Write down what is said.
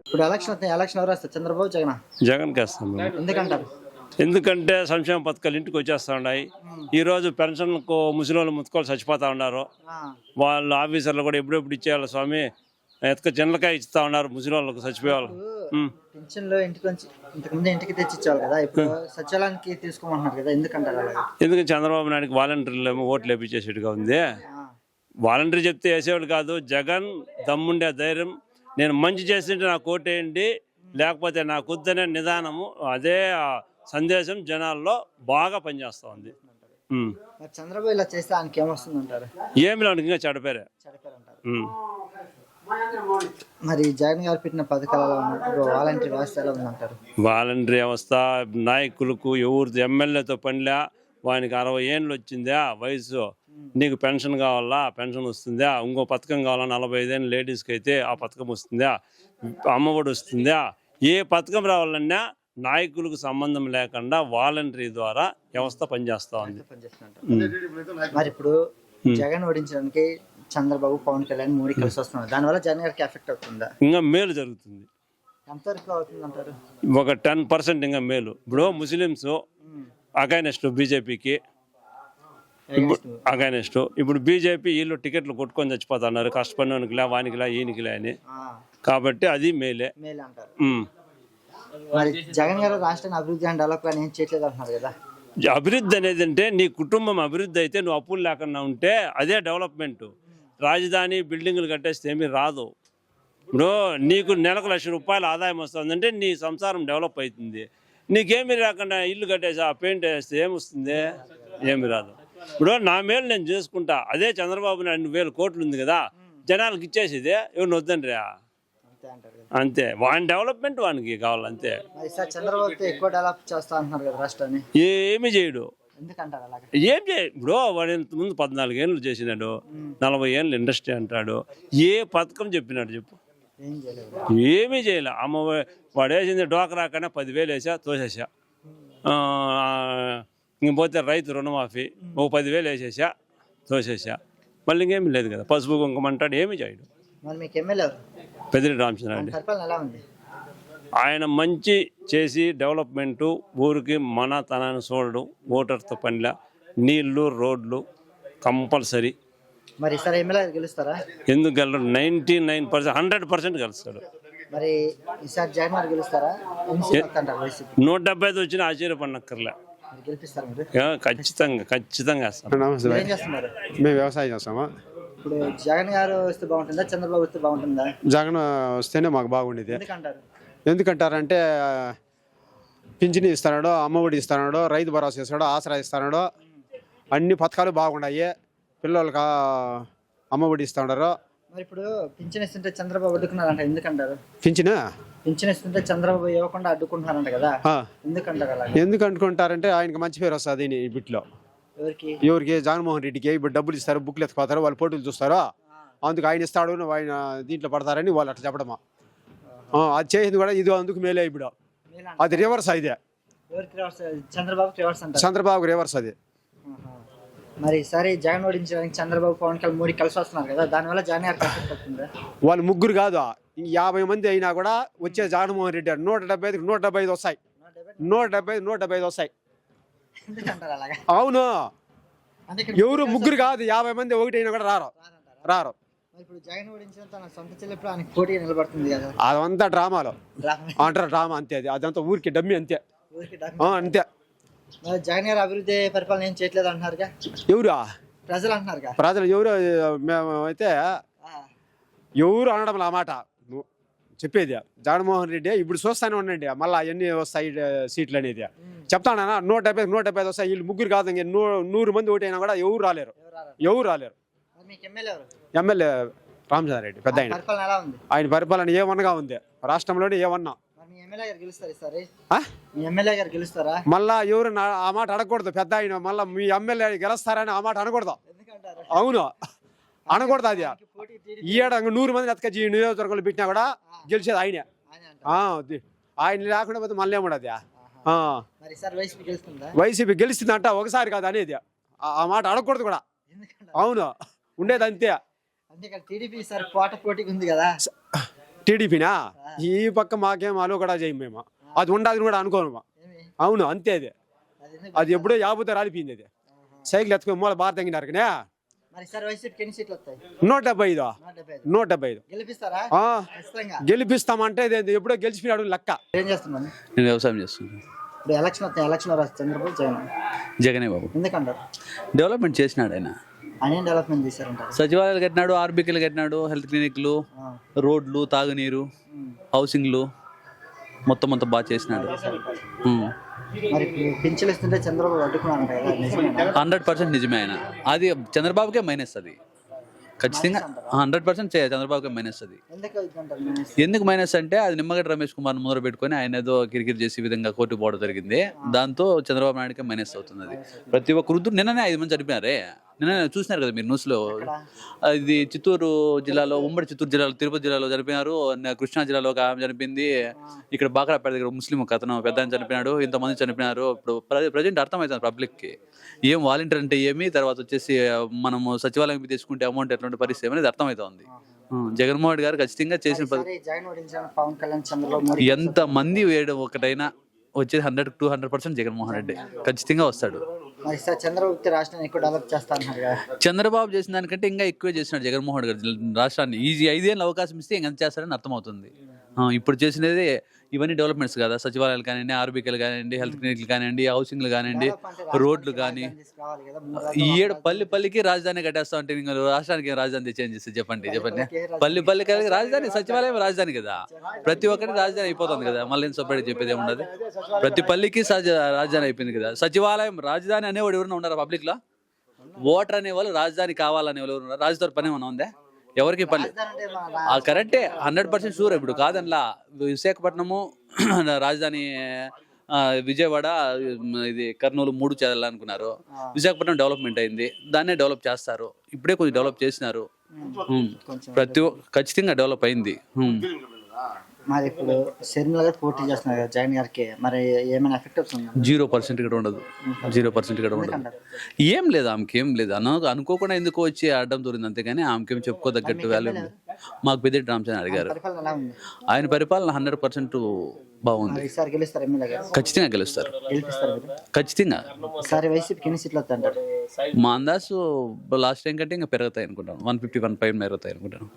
ఇప్పుడు ఎలక్షన్ ఎవరు వస్తారు? చంద్రబాబు, జగన్? జగన్కి వేస్తాం మేము. ఎందుకంటారు? ఎందుకంటే సంక్షేమ పథకాలు ఇంటికి వచ్చేస్తూ ఉన్నాయి. ఈరోజు పెన్షన్కు ముసలి ముత్తుకోలు చచ్చిపోతూ ఉన్నారు. వాళ్ళ ఆఫీసర్లు కూడా ఎప్పుడెప్పుడు ఇచ్చేయాలి స్వామి, ఎత్తుక చిన్నకాయ ఇస్తూ ఉన్నారు ముసలి వాళ్ళకు చచ్చిపోయేవాళ్ళు. పెన్షన్లో ఇంతకుముందు ఇంటికి తెచ్చి ఇచ్చేవాళ్ళు కదా, ఇప్పుడు సచివాలయానికి తీసుకోమంటున్నారు కదా, ఎందుకంటారు అలాగే? ఎందుకంటే చంద్రబాబు నాయుడుకి వాలంటీర్లు ఏమో ఓట్లు వేపించేసేట్టుగా ఉంది. వాలంటీర్ చెప్తే వేసేవాళ్ళు కాదు. జగన్ దమ్ముండే ధైర్యం, నేను మంచి చేస్తుంటే నాకు ఓటేయండి, లేకపోతే నాకు వద్దనే నిదానము, అదే సందేశం జనాల్లో బాగా పనిచేస్తూ ఉంది. చంద్రబాబు ఇలా చేస్తే ఆయనకి ఏమొస్తుంది అంటారు? ఏమి లేదు, ఇంకా చెడపేరే. మరి జగన్ గారు పెట్టిన పథకాలు వాలంటీర్ వ్యవస్థ ఎలా ఉందంటారు? వాలంటీర్ వ్యవస్థ నాయకులకు ఎవరు ఎమ్మెల్యేతో పనిలే. వానికి 60 ఏళ్ళు వచ్చిందా వయసు, నీకు పెన్షన్ కావాలా, పెన్షన్ వస్తుందా, ఇంకో పథకం కావాలా, 45 ఏళ్ళు లేడీస్కి అయితే ఆ పథకం వస్తుందా, అమ్మఒడి వస్తుందా, ఏ పథకం రావాలన్నా నాయకులకు సంబంధం లేకుండా వాలంటరీ ద్వారా వ్యవస్థ పనిచేస్తూ ఉంది. మరి ఇప్పుడు జగన్ ఓడించడానికి చంద్రబాబు, పవన్ కళ్యాణ్, మోడీ కలిసి వస్తున్నారు. దానివల్ల జగన్ గారికి ఎఫెక్ట్ అవుతుందా? ఇంకా మేలు జరుగుతుంది. ఎంతవరకు అవుతుంది అంటారు? ఒక 10% ఇంకా మేలు. ఇప్పుడు ముస్లిమ్స్ అగైనెస్ట్ బీజేపీకి, అగైనెస్ట్. ఇప్పుడు బీజేపీ వీళ్ళు టికెట్లు కొట్టుకొని చచ్చిపోతున్నారు, కష్టపడినోనికిలా వానికిలా ఈయనకిలా అని. కాబట్టి అది మేలే అంటారు. మరి జగన్ గారు రాష్ట్రాన్ని అభివృద్ధి అండ్ డెవలప్ ఏం చేయట్లేదు అంటున్నారు కదా. అభివృద్ధి అనేది అంటే నీ కుటుంబం అభివృద్ధి అయితే, నువ్వు అప్పులు లేకుండా ఉంటే అదే డెవలప్మెంట్. రాజధాని బిల్డింగులు కట్టేస్తే ఏమీ రాదు. ఇప్పుడు నీకు నెలకు ₹1,00,000 ఆదాయం వస్తుందంటే నీ సంసారం డెవలప్ అవుతుంది. నీకేమీ రాకుండా ఇల్లు కట్టేసి ఆ పెయింట్ వేస్తే ఏమొస్తుంది? ఏమి రాదు. ఇప్పుడు నా మేలు నేను చేసుకుంటా, అదే చంద్రబాబు నాయుడు 1,000 కోట్లు ఉంది కదా, జనాలకు ఇచ్చేసేది ఎవరిని వద్దండ్రా, అంతే. వాని డెవలప్మెంట్ వానికి కావాలంతే. చంద్రబాబు ఎక్కువ డెవలప్ చేస్తా అంటున్నారు కదా రాష్ట్రాన్ని, ఏమి చేయడు. ఏం చేయ ఇప్పుడు వాడు ఇంతకుముందు 14 ఏళ్ళు చేసినాడు, 40 ఏళ్ళు ఇండస్ట్రీ అంటాడు. ఏ పథకం చెప్పినాడు చెప్పు? ఏమీ చేయలే. అమ్మ వాడు వేసింది డోకరా కన్నా 10,000 వేసా, తోసేసా. ఇంకపోతే రైతు రుణమాఫీ ఓ 10,000 వేసేసా, తోసేసా. మళ్ళీ ఇంకేమీ లేదు కదా. పసుపు కుంకుమ అంటాడు, ఏమీ చేయడు. పెద్దిరెడ్డి రామచంద్రారెడ్డి ఆయన మంచి చేసి డెవలప్మెంటు, ఊరికి మన తనాన్ని చూడడు, ఓటర్తో పనిలా, నీళ్లు, రోడ్లు కంపల్సరీ. మరి ఈసారి ఎమ్మెల్యే గెలుస్తారా? ఎందుకు గెలరు? 99%, 100% గెలుస్తాడు. మరి ఈసారి జగన్ గారు గెలుస్తారా? 175 వచ్చినా ఆశ్చర్యపడనక్కర్లే, ఖచ్చితంగా వేస్తాం. మేము వ్యవసాయం చేస్తామా? ఇప్పుడు జగన్ గారు వస్తే బాగుంటుందా, చంద్రబాబు వస్తే బాగుంటుందా? జగన్ వస్తేనే మాకు బాగుండేది. ఎందుకంటారు? ఎందుకంటారంటే పింఛని ఇస్తున్నాడు, అమ్మఒడి ఇస్తున్నాడు, రైతు భరోసా ఇస్తాడు, ఆసరా ఇస్తున్నాడు, అన్ని పథకాలు బాగున్నాయి. పిల్లలకి అమ్మఒడి ఇస్తున్నారు. మరి ఇప్పుడు పింఛన్ ఇస్తుంటే చంద్రబాబు అడ్డుకున్నారంట, ఎందుకంటారు? పింఛన్ ఇస్తుంటే చంద్రబాబు ఇవ్వకుండా అడ్డుకుంటున్నారంట కదా, ఎందుకంటారు అలా? ఎందుకు అనుకుంటారంటే ఆయనకి మంచి పేరు వస్తుంది ఈ బిట్లో. ఎవరికి? జగన్మోహన్ రెడ్డికి. ఇప్పుడు డబ్బులు ఇస్తారు, బుక్లు ఎత్తుకోతారు, వాళ్ళు పోటీలు చూస్తారు, అందుకు ఆయన ఇస్తాడు, ఆయన దీంట్లో పడతారని వాళ్ళు అట్లా చెప్పడమా. అది చేసింది కూడా ఇది అందుకు మేలే. ఇప్పుడు అది రివర్స్. అయితే చంద్రబాబు రివర్స్ అది. మరి ఈసారి జగన్ ఓడించడానికి చంద్రబాబు, పవన్ కళ్యాణ్, మోడీ కలిసి వస్తున్నారు కదా, దానివల్ల జగన్ గారికి ఎఫెక్ట్ అవుతుందా? వాళ్ళు ముగ్గురు కాదు, 50 మంది అయినా కూడా వచ్చే జగన్మోహన్ రెడ్డి 175కి 175 వస్తాయి. 175 వస్తాయి. అవును. ఎవరు ముగ్గురు కాదు, 50 మంది ఒకటి అయినా కూడా రారు. ఇప్పుడు జగన్ ఓడించిన తన సొంత చెల్లెప్పుడు ఆయనకి పోటీ నిలబడుతుంది కదా, అదంతా డ్రామాలో అంటారు. డ్రామా అంతే. అదంతా ఊరికి డమ్మి అంతే. అంతే. జగన్ గారు అభివృద్ధి పరిపాలన ఏం చేయట్లేదు అంటున్నారుగా. ఎవరు? ప్రజలు అంటున్నారు. ప్రజలు ఎవరు? మేము అయితే ఎవరు అనడం ఆ మాట. చెప్పేది జగన్మోహన్ రెడ్డి. ఇప్పుడు చూస్తానే ఉండండి, మళ్ళీ ఎన్ని వస్తాయి సీట్లు అనేది చెప్తానా. 175 వస్తాయి. వీళ్ళు ముగ్గురు కాదు, 100 మంది ఒకటి అయినా కూడా ఎవరు రాలేరు. ఎమ్మెల్యే రామచంద్రారెడ్డి పెద్ద ఆయన పరిపాలన ఏమన్నగా ఉంది రాష్ట్రంలోనే. ఏమన్నా మళ్ళా ఎవరు ఆ మాట అడగకూడదు. పెద్ద ఆయన మళ్ళీ మీ ఎమ్మెల్యే గెలుస్తారని ఆ మాట అనకూడదు. అవును, అనకూడదు. అది ఈడ 100 మందిని ఎత్తుకొచ్చి నియోజకవర్గంలో పెట్టినా కూడా గెలిచేది ఆయనే. ఆయన లేకుండా పోతే మళ్ళీ ఏముండదు. వైసీపీ గెలుస్తుందంట, ఒకసారి కాదు అనేది. ఆ మాట అడగకూడదు కూడా. అవును, ఉండేది అంతే. టీడీపీనా? ఈ పక్క మాకేం అలో కూడా చేయం మేము, అది ఉండదు కూడా అనుకోను. అవును అంతే, అది ఎప్పుడో యాబుతో రాలిపోయింది. అది సైకిల్ ఎత్తుకుని మూల బార్ తగ్గినారు కానీ మరి ఈసారి వైసీపీకి ఎన్ని సీట్లు వస్తాయి? 175. 175 గెలిపిస్తారా? ఖచ్చితంగా గెలిపిస్తామంటే ఎప్పుడో గెలిచిపోయాడు లెక్క. ఏం చేస్తున్నాను? నేను వ్యవసాయం చేస్తున్నాను. ఇప్పుడు ఎలక్షన్ వస్తాయి, ఎలక్షన్ వస్తుంది, చంద్రబాబు జగనే బాబు ఎందుకంటారు? డెవలప్మెంట్ చేసినాడు ఆయన. ఆయన డెవలప్మెంట్ చేశారంటారు? సచివాలయాలు కట్టినాడు, ఆర్బీకేలు కట్టినాడు, హెల్త్ క్లినిక్లు, రోడ్లు, తాగునీరు, హౌసింగ్లు మొత్తం బాగా చేసినాడు. మరి పింఛన్లు ఇస్తుంటే చంద్రబాబు అడ్డుకున్నారంట కదా, నిజమేనా? 100% నిజమే ఆయన. అది చంద్రబాబుకే మైనస్. అది ఖచ్చితంగా 100% చంద్రబాబుకే మైనస్. అది ఎందుకు మైనస్ అంటే అది నిమ్మగడ్డ రమేష్ కుమార్ ముందర పెట్టుకొని ఆయన ఏదో కిరికిరి చేసే విధంగా కోర్టుకు పోవడం జరిగింది. దాంతో చంద్రబాబు నాయుడుకే మైనస్ అవుతుంది. అది ప్రతి ఒక్క వృద్ధుడు నిన్ననే 5 మంది చనిపోయారే. నిన్న చూసినారు కదా మీరు న్యూస్లో. ఇది చిత్తూరు జిల్లాలో, ఉమ్మడి చిత్తూరు జిల్లాలో, తిరుపతి జిల్లాలో చనిపోయినారు. కృష్ణా జిల్లాలో ఒక ఆమె చనిపోయింది. ఇక్కడ బాకరాపేట దగ్గర ముస్లిం ఒక అతను పెద్ద ఆయన చనిపోయినాడు. ఇంతమంది చనిపోయినారు. ఇప్పుడు ప్రజెంట్ అర్థమవుతుంది పబ్లిక్కి ఏం వాలంటీర్ అంటే ఏమి, తర్వాత వచ్చేసి మనము సచివాలయం తీసుకుంటే అమౌంట్ ఎట్లాంటి పరిస్థితి అనేది అర్థమవుతుంది. జగన్మోహన్ రెడ్డి గారు ఖచ్చితంగా చేసిన ఎంత మంది వేయడం ఒకటైనా వచ్చేది 100-200% జగన్మోహన్ రెడ్డి ఖచ్చితంగా వస్తాడు. చంద్రబాబు చేసిన దానికంటే ఇంకా ఎక్కువ చేసినాడు జగన్మోహన్ రెడ్డి గారు రాష్ట్రాన్ని. ఈజీ 5 ఏళ్ళు అవకాశం ఇస్తే ఇంకా ఎంత చేస్తారని అర్థమవుతుంది. ఇప్పుడు చేసినది ఇవన్నీ డెవలప్మెంట్స్ కదా, సచివాలయాలు కానివ్వండి, ఆర్బీకేలు కానివ్వండి, హెల్త్ క్లినిక్లు కానివ్వండి, హౌసింగ్లు కానివ్వండి, రోడ్లు కానీ. ఈ ఏడు పల్లికి రాజధాని కట్టేస్తా అంటే ఇంకా రాష్ట్రానికి రాజధాని చేంజ్ చేస్తే చెప్పండి. పల్లికి రాజధాని, సచివాలయం రాజధాని కదా, ప్రతి ఒక్కరికి రాజధాని అయిపోతుంది కదా. మళ్ళీ సపరేట్ చెప్పేది ఏముండదు. ప్రతి పల్లికి రాజధాని అయిపోయింది కదా. సచివాలయం రాజధాని అనేవాడు ఎవరైనా ఉన్నారా పబ్లిక్ లో? ఓటర్ అనేవాళ్ళు రాజధాని కావాలనే వాళ్ళు ఉన్నారు. రాజధాని పని ఏమన్నా ఉందా? ఎవరికి పని కరెక్టే, 100% షూర్. ఇప్పుడు కాదనలా, విశాఖపట్నము రాజధాని, విజయవాడ, ఇది కర్నూలు 3 చేయాలనుకున్నారు. విశాఖపట్నం డెవలప్మెంట్ అయింది, దాన్నే డెవలప్ చేస్తారు. ఇప్పుడే కొంచెం డెవలప్ చేసినారు. ఖచ్చితంగా డెవలప్ అయింది. మరి ఇప్పుడు షర్మిల గారు పోటీ చేస్తున్నారు కదా జగన్ గారికి, మరి ఏమైనా ఎఫెక్ట్ అవుతుంది? 0% ఇక్కడ ఉండదు. 0% ఇక్కడ ఉండదు. ఏం లేదు, ఆమెకేం లేదు. అనుకోకుండా ఎందుకో వచ్చి అడ్డం దొరింది అంతేగాని ఆమెకేం చెప్పుకోదగ్గట్టు వాల్యూ. మాకు పెద్దిరెడ్డి రామచంద్ర అడిగారు. ఆయన పరిపాలన 100% బాగుంది. ఖచ్చితంగా గెలుస్తారు. ఖచ్చితంగా. మా అందాసు లాస్ట్ టైం కంటే ఇంకా పెరుగుతాయి అనుకుంటాను. 150-1 పైన పెరుగుతాయి అనుకుంటాను.